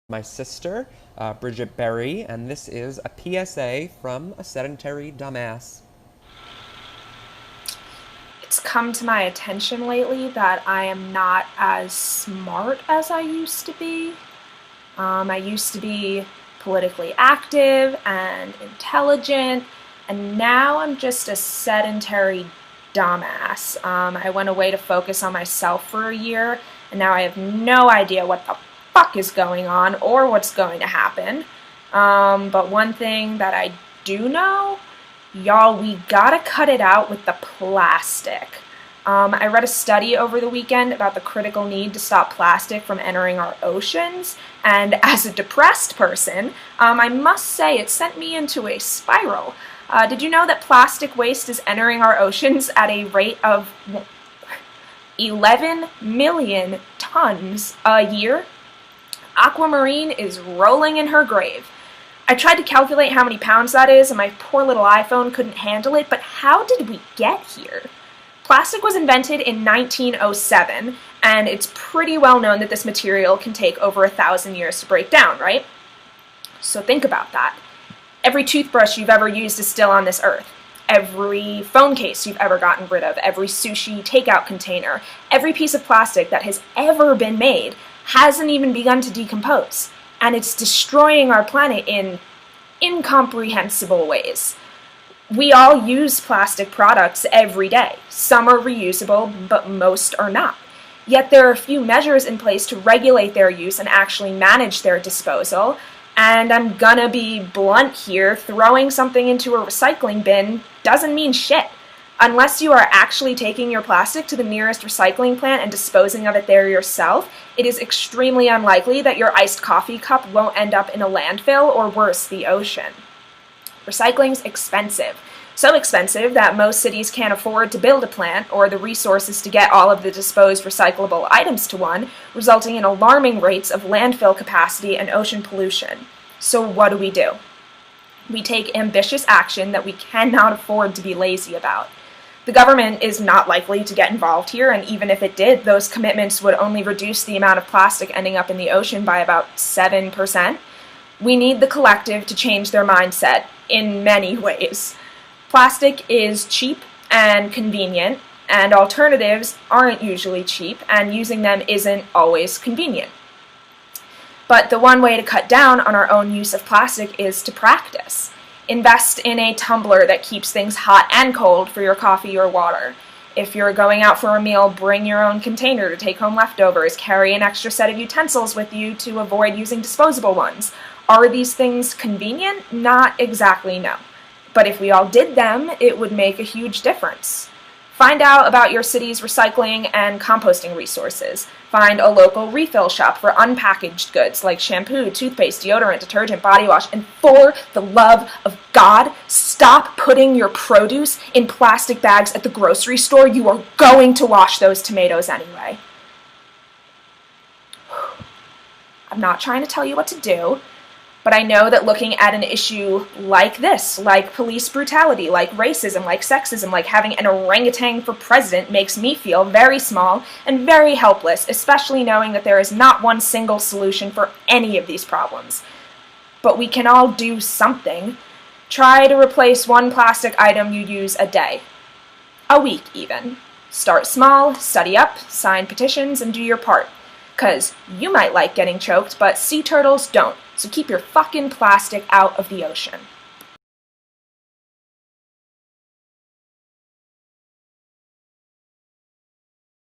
My sister, Bridget Berry, and this is a PSA from a sedentary dumbass. It's come to my attention lately that I am not as smart as I used to be. I used to be politically active and intelligent, and now I'm just a sedentary dumbass. I went away to focus on myself for a year, and now I have no idea what the fuck is going on or what's going to happen. But one thing that I do know, y'all, we gotta cut it out with the plastic. I read a study over the weekend about the critical need to stop plastic from entering our oceans, and as a depressed person, I must say it sent me into a spiral. Did you know that plastic waste is entering our oceans at a rate of 11 million tons a year? Aquamarine is rolling in her grave. I tried to calculate how many pounds that is, and my poor little iPhone couldn't handle it, but how did we get here? Plastic was invented in 1907, and it's pretty well known that this material can take over 1,000 years to break down, right? So think about that. Every toothbrush you've ever used is still on this earth. Every phone case you've ever gotten rid of, every sushi takeout container, every piece of plastic that has ever been made hasn't even begun to decompose. And it's destroying our planet in incomprehensible ways. We all use plastic products every day. Some are reusable, but most are not. Yet there are a few measures in place to regulate their use and actually manage their disposal. And I'm gonna be blunt here, throwing something into a recycling bin doesn't mean shit. Unless you are actually taking your plastic to the nearest recycling plant and disposing of it there yourself, it is extremely unlikely that your iced coffee cup won't end up in a landfill or worse, the ocean. Recycling's expensive. So expensive that most cities can't afford to build a plant or the resources to get all of the disposed recyclable items to one, resulting in alarming rates of landfill capacity and ocean pollution. So what do? We take ambitious action that we cannot afford to be lazy about. The government is not likely to get involved here, and even if it did, those commitments would only reduce the amount of plastic ending up in the ocean by about 7%. We need the collective to change their mindset in many ways. Plastic is cheap and convenient, and alternatives aren't usually cheap, and using them isn't always convenient. But the one way to cut down on our own use of plastic is to practice. Invest in a tumbler that keeps things hot and cold for your coffee or water. If you're going out for a meal, bring your own container to take home leftovers. Carry an extra set of utensils with you to avoid using disposable ones. Are these things convenient? Not exactly, no. But if we all did them, it would make a huge difference. Find out about your city's recycling and composting resources. Find a local refill shop for unpackaged goods like shampoo, toothpaste, deodorant, detergent, body wash, and for the love of God, stop putting your produce in plastic bags at the grocery store. You are going to wash those tomatoes anyway. I'm not trying to tell you what to do, but I know that looking at an issue like this, like police brutality, like racism, like sexism, like having an orangutan for president makes me feel very small and very helpless, especially knowing that there is not one single solution for any of these problems. But we can all do something. Try to replace one plastic item you use a day. A week, even. Start small, study up, sign petitions, and do your part. 'Cause you might like getting choked, but sea turtles don't. So keep your fucking plastic out of the ocean.